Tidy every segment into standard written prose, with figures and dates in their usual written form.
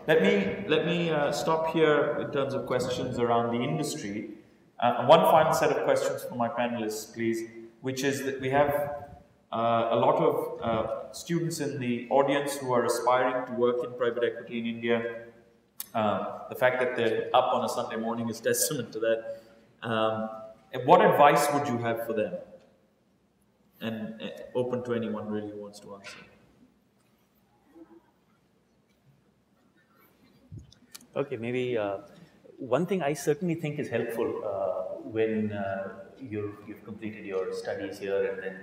Let me stop here in terms of questions around the industry. One final set of questions for my panelists, please, which is that we have a lot of students in the audience who are aspiring to work in private equity in India. The fact that they're up on a Sunday morning is testament to that. What advice would you have for them? And open to anyone really who wants to answer. Okay, maybe one thing I certainly think is helpful when you've completed your studies here and then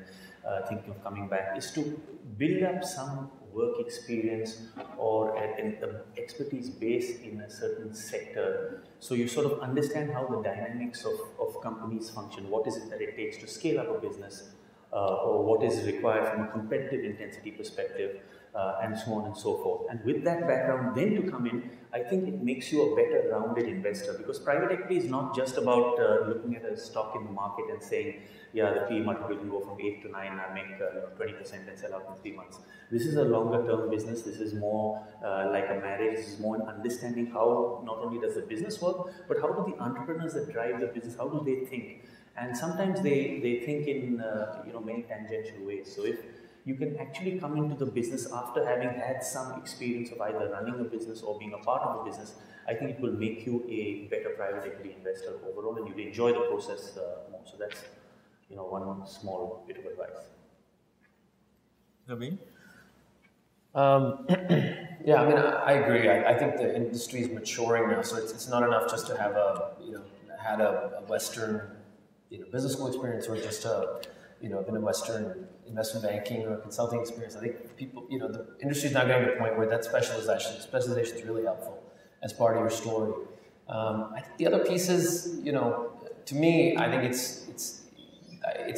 thinking of coming back is to build up some work experience or an expertise base in a certain sector, so you sort of understand how the dynamics of companies function, what is it that it takes to scale up a business, or what is required from a competitive intensity perspective, and so on and so forth. And with that background, then to come in, I think it makes you a better rounded investor, because private equity is not just about looking at a stock in the market and saying, yeah, the PE multiple can go from 8 to 9, I make 20% and sell out in 3 months. This is a longer term business. This is more like a marriage. This is more an understanding how not only does the business work, but how do the entrepreneurs that drive the business, how do they think? And sometimes they think in many tangential ways. So if you can actually come into the business after having had some experience of either running a business or being a part of a business, I think it will make you a better private equity investor overall, and you'll enjoy the process more. So that's one small bit of advice. Naveen? Yeah, I mean, I agree. I think the industry is maturing now, so it's not enough just to have had a Western business school experience, or just been a Western investment banking or consulting experience. I think people, the industry is now getting to a point where that specialization is really helpful as part of your story. I think the other piece is, to me, I think it's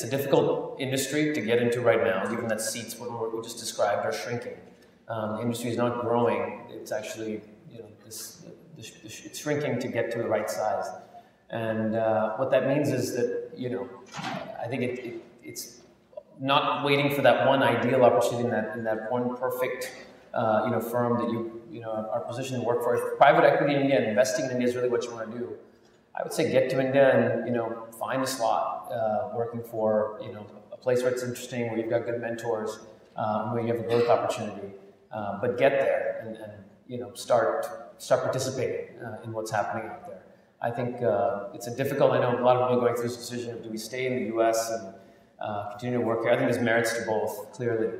a difficult industry to get into right now, given that seats, what we just described, are shrinking. The industry is not growing. It's actually, it's shrinking to get to the right size. And what that means is that, I think it's not waiting for that one ideal opportunity in that one perfect, firm that you are positioned to work for. If private equity in India and investing in India is really what you want to do, I would say get to India and, find a slot working for, a place where it's interesting, where you've got good mentors, where you have a growth opportunity. But get there and start participating in what's happening out there. I think it's a difficult, I know a lot of people are going through this decision of, do we stay in the US and continue to work here? I think there's merits to both, clearly.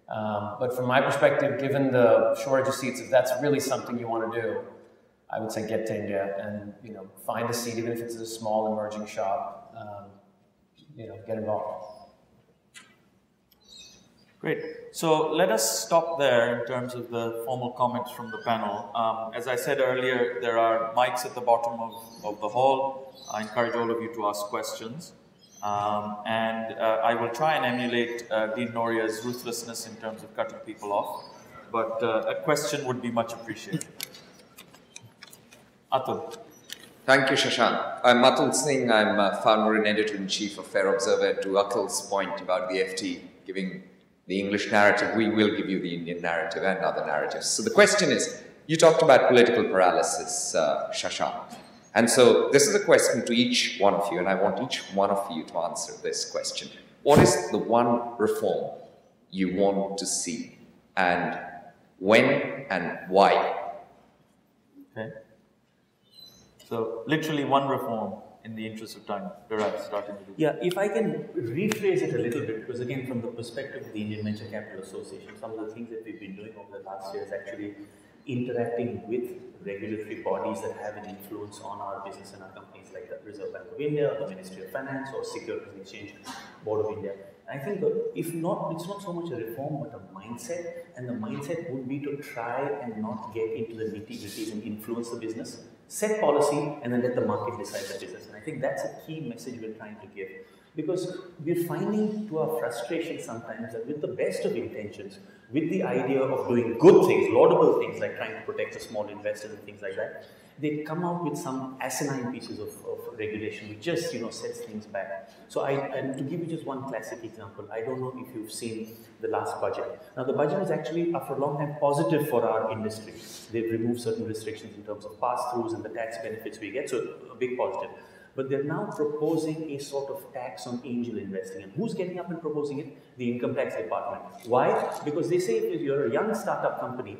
But from my perspective, given the shortage of seats, if that's really something you want to do, I would say get to India and find a seat, even if it's a small emerging shop. Get involved. Great. So let us stop there in terms of the formal comments from the panel. As I said earlier, there are mics at the bottom of the hall. I encourage all of you to ask questions. And I will try and emulate Dean Noria's ruthlessness in terms of cutting people off. But a question would be much appreciated. Atul. Thank you, Shashank. I'm Atul Singh. I'm founder and editor-in-chief of Fair Observer. To Akhil's point about the FT giving the English narrative, we will give you the Indian narrative and other narratives. So the question is, you talked about political paralysis, Shashank. And so this is a question to each one of you, and I want each one of you to answer this question. What is the one reform you want to see, and when and why? Okay. So literally one reform in the interest of time. Darius, starting with you. Yeah, if I can rephrase it a little bit, because again, from the perspective of the Indian Venture Capital Association, some of the things that we've been doing over the last year is actually interacting with regulatory bodies that have an influence on our business and our companies, like the Reserve Bank of India, or the Ministry of Finance, or Securities and Exchange Board of India. I think that if not, it's not so much a reform, but a mindset, and the mindset would be to try and not get into the nitty-gritties and influence the business, set policy, and then let the market decide the business. And I think that's a key message we're trying to give. Because we're finding to our frustration sometimes that with the best of intentions, with the idea of doing good things, laudable things like trying to protect the small investors and things like that, they come out with some asinine pieces of regulation which just sets things back. So and to give you just one classic example, I don't know if you've seen the last budget. Now the budget is actually after a long time positive for our industry. They've removed certain restrictions in terms of pass-throughs and the tax benefits we get, so a big positive. But they're now proposing a sort of tax on angel investing. And who's getting up and proposing it? The income tax department. Why? Because they say if you're a young startup company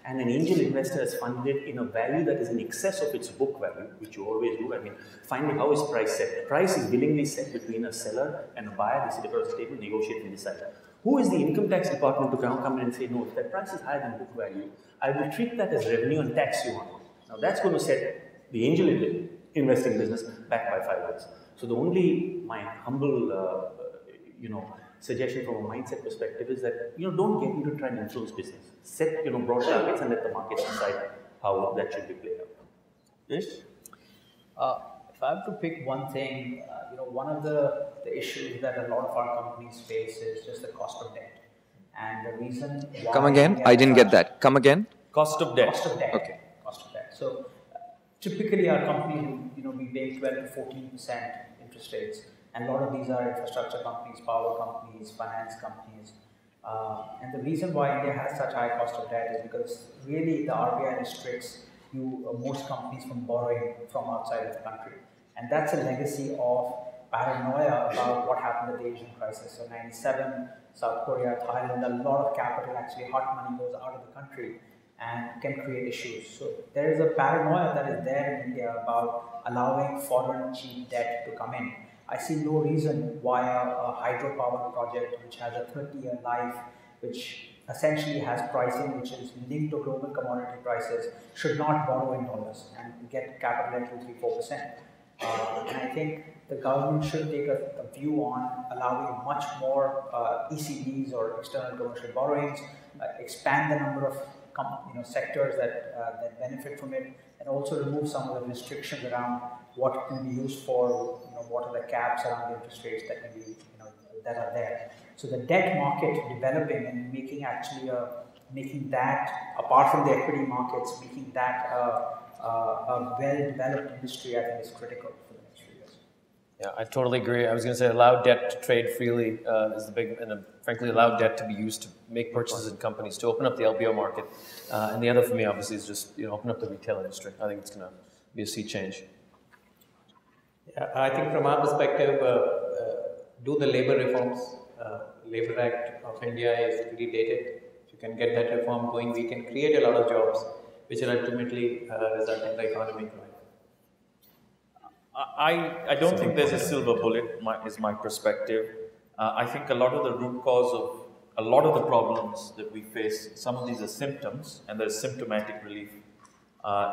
and an angel investor has funded it in a value that is in excess of its book value, which you always do. I mean, finally, how is price set? Price is willingly set between a seller and a buyer. They sit across the table, negotiate and decide. Who is the income tax department to come in and say, no, if that price is higher than book value, I will treat that as revenue and tax you on. Now that's going to set the angel investing business back by 5 years. So the only, my humble, suggestion from a mindset perspective is that, don't get into trying to influence business. Set, broad targets and let the markets decide how that should be played out. Vish? If I have to pick one thing, one of the issues that a lot of our companies face is just the cost of debt. And the reason why... Come again? I didn't get that. Come again? Cost of debt. Cost of debt. Okay. Cost of debt. So typically our companies will, be paying 12 to 14% interest rates. And a lot of these are infrastructure companies, power companies, finance companies. And the reason why India has such high cost of debt is because really the RBI restricts most companies from borrowing from outside of the country. And that's a legacy of paranoia about what happened at the Asian crisis. So 97, South Korea, Thailand, a lot of capital, actually hot money goes out of the country and can create issues. So there is a paranoia that is there in India about allowing foreign cheap debt to come in. I see no reason why a hydropower project which has a 30-year life, which essentially has pricing which is linked to global commodity prices, should not borrow in dollars and get capital at 2, 3, 4%. And I think the government should take a view on allowing much more ECBs or external commercial borrowings, expand the number of sectors that benefit from it, and also remove some of the restrictions around what can be used for, what are the caps around the interest rates that can be, that are there. So the debt market developing and making that, apart from the equity markets, making that a well-developed industry, I think is critical for the next few years. Yeah, I totally agree. I was going to say allow debt to trade freely is the big, and frankly allow debt to be used to make purchases in companies, to open up the LBO market. And the other for me, obviously, is just open up the retail industry. I think it's going to be a sea change. Yeah, I think from our perspective, do the labor reforms. Labor Act of India is pretty dated. If you can get that reform going, we can create a lot of jobs, which will ultimately result in the economy growing. I don't think there's a silver bullet, is my perspective. I think a lot of the root cause of a lot of the problems that we face, some of these are symptoms, and there's symptomatic relief,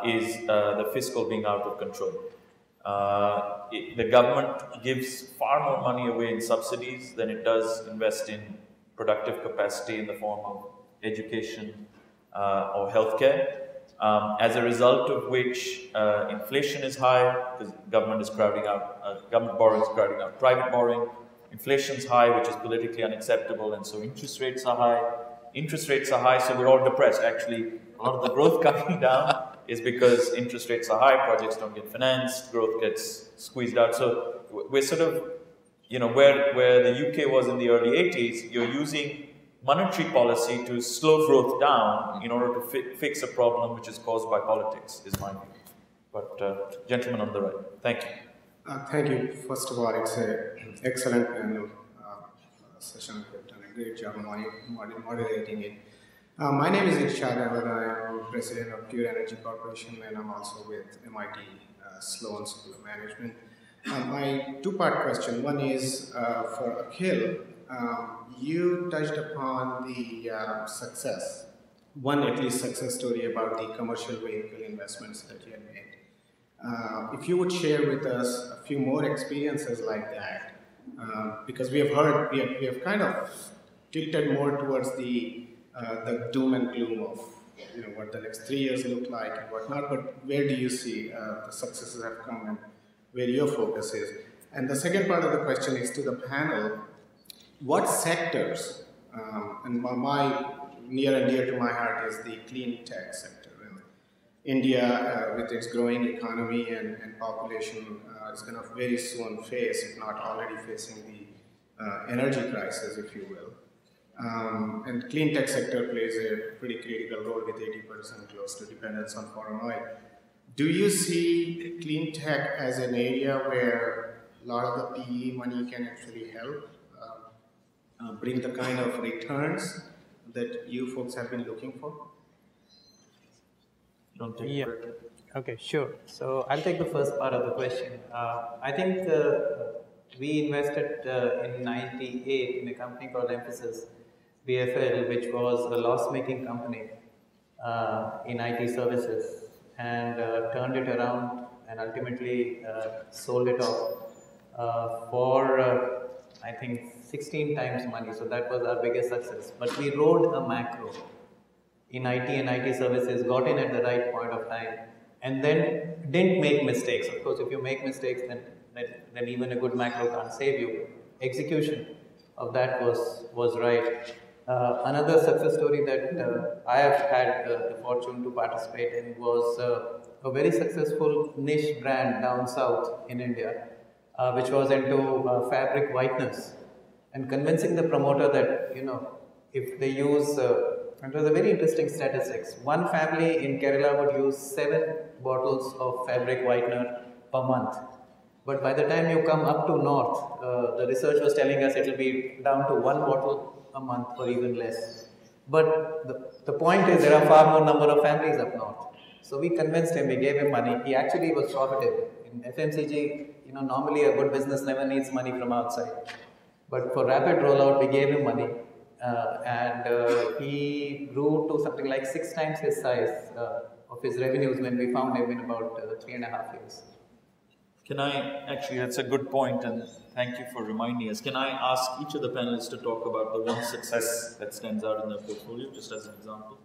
is the fiscal being out of control. The government gives far more money away in subsidies than it does invest in productive capacity in the form of education or healthcare. As a result of which inflation is high because government is crowding out, government borrowing is crowding out private borrowing. Inflation is high, which is politically unacceptable, and so interest rates are high. Interest rates are high, so we're all depressed. Actually, a lot of the growth coming down is because interest rates are high, projects don't get financed, growth gets squeezed out. So we're sort of, where the UK was in the early 80s, you're using monetary policy to slow growth down in order to fix a problem which is caused by politics, is my view. But gentleman on the right, thank you. Thank you. First of all, it's an excellent panel session. You've done a great job moderating it. My name is Irshad Ahmed. I am president of Pure Energy Corporation, and I'm also with MIT Sloan School of Management. My two-part question. One is for Akhil. You touched upon the success, at least success story about the commercial vehicle investments that you had made. If you would share with us a few more experiences like that, because we have kind of tilted more towards the doom and gloom of what the next 3 years look like and whatnot. But where do you see the successes have come and where your focus is? And the second part of the question is to the panel. What sectors, and my near and dear to my heart is the clean tech sector. India, with its growing economy and population, is going to very soon face, if not already facing, the energy crisis, if you will. And clean tech sector plays a pretty critical role with 80% close to dependence on foreign oil. Do you see clean tech as an area where a lot of the PE money can actually help bring the kind of returns that you folks have been looking for? Don't take Yeah. credit. Okay, sure. So I'll take the first part of the question. I think we invested in '98 in a company called Emphasis BFL, which was a loss-making company in IT services, and turned it around and ultimately sold it off for I think 16 times money. So that was our biggest success. But we rode a macro in IT and IT services, got in at the right point of time, and then didn't make mistakes. Of course, if you make mistakes, then even a good macro can't save you. Execution of that was right. Another success story that I have had the fortune to participate in was a very successful niche brand down south in India, which was into fabric whiteness, and convincing the promoter that, you know, if they use it was a very interesting statistics. One family in Kerala would use 7 bottles of fabric whitener per month. But by the time you come up to north, the research was telling us it will be down to 1 bottle a month or even less. But the point is there are far more number of families up north. So we convinced him, we gave him money. He actually was profitable. In FMCG, you know, normally a good business never needs money from outside. But for rapid rollout, we gave him money. And he grew to something like 6 times his size of his revenues when we found him in about 3.5 years. Can I, actually, that's a good point, and thank you for reminding us. Can I ask each of the panelists to talk about the one success that stands out in their portfolio, just as an example?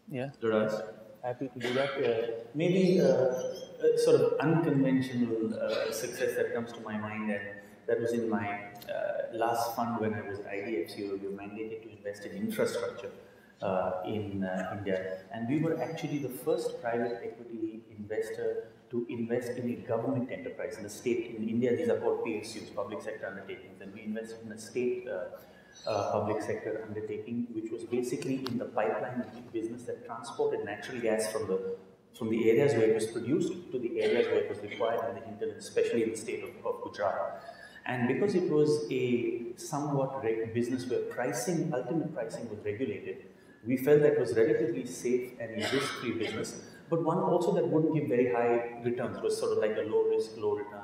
Yeah. Darius? Happy to do that. Maybe a sort of unconventional success that comes to my mind, and that was in my last fund when I was at IDFC. We were mandated to invest in infrastructure in India, and we were actually the first private equity investor to invest in a government enterprise in the state. In India, these are called PSUs, public sector undertakings, and we invested in a state public sector undertaking, which was basically in the pipeline business that transported natural gas from the areas where it was produced to the areas where it was required in the hinterland, especially in the state of Gujarat. And because it was a somewhat business where ultimate pricing was regulated, we felt that it was relatively safe and a risk-free business, but one also that wouldn't give very high returns. It was sort of like a low-risk, low-return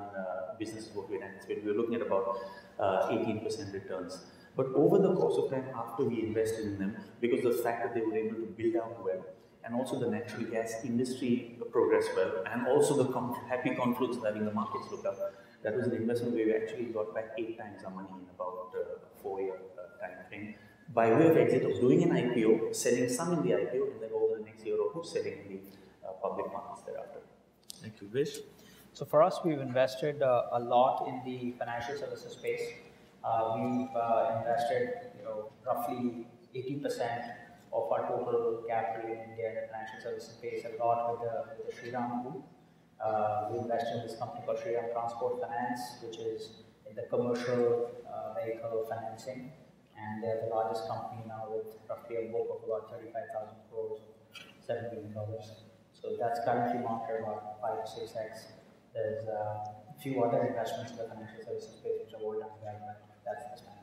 business is what we had anticipated. We were looking at about 18% returns. But over the course of time, after we invested in them, because of the fact that they were able to build out well, and also the natural gas industry progressed well, and also the happy confluence of having the markets look up, that was an investment where we actually got back 8 times our money in about a 4-year time frame, by way of exit of doing an IPO, selling some in the IPO, and then over the next year or two, selling in the public markets thereafter. Thank you. Vish? So for us, we've invested a lot in the financial services space. We've invested, roughly 80% of our total capital in India in the financial services space, a lot with the Shriram Group. We invested in this company called Shriram Transport Finance, which is in the commercial vehicle financing, and they're the largest company now with roughly a book of about 35,000 crores, $7 billion. So that's currently marked about 5 to 6x. There's a few other investments in the financial services space which are all done well, but that's the standard.